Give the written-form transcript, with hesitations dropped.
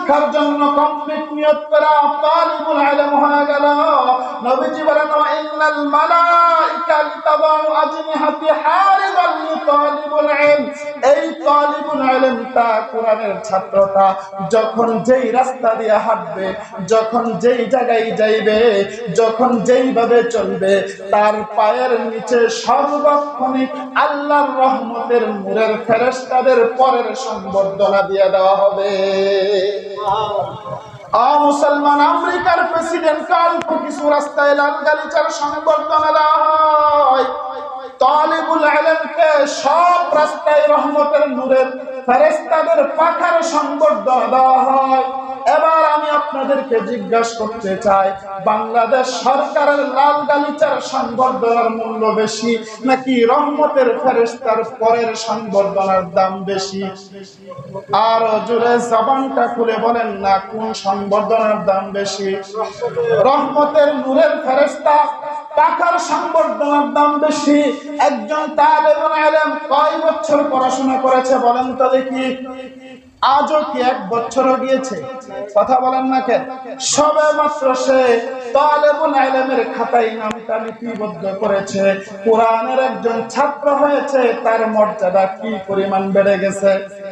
শিক্ষার জন্য কমপ্লিট নিয়ত করা তালিবুল ইলম হয়ে গেল। নবীজি বলেন ইন্নাল মালাইকা লিতাদাউ আজনিহাতি হারিদাল লিতালিবুল ইলম। এই তালিবুল ইলমটা কোরআনের ছাত্রটা যখন যেই রাস্তা দিয়ে হাঁটবে, যখন যেই জায়গায় যাইবে, যখন যেইভাবে চলবে, তার পায়ের নিচে সর্বক্ষণিক আল্লাহর রহমতের নূরের ফেরেশতাদের পরের সংবর্ধনা দিয়ে দেওয়া হবে। মুসলমান আমেরিকার প্রেসিডেন্ট অল্প কিছু রাস্তায় লাল গালিচার সংবর্ধনা দেওয়া হয়, তালিবুল ইলমকে সব রাস্তায় রহমতের নূরের ফেরেশতাদের পাখার সংবর্ধনা দেওয়া হয়। এবার আমি আপনাদেরকে জিজ্ঞাসা করতে চাই, বাংলাদেশ সরকারের লাল গালিচার সংবর্ধনার মূল্য বেশি নাকি রহমতের ফেরেশতার পরের সংবর্ধনার দাম বেশি? আর জোরে জবানটা খুলে বলেন না, কোন সংবর্ধনার দাম বেশি? রহমতের নূরের ফেরেশতা পাখার সংবর্ধনার দাম বেশি। একজন তালিবুল ইলম কয় বছর পড়াশোনা করেছে বলেন তো দেখি? আজও কি 1 বছরও গিয়েছে? কথা বলেন না কেন? সবে মাত্র সে তালিবুল ইলমের খাতায় নামটা লিপিবদ্ধ করেছে, কোরআনের একজন ছাত্র হয়েছে, তার মর্যাদা কি পরিমাণ বেড়ে গেছে।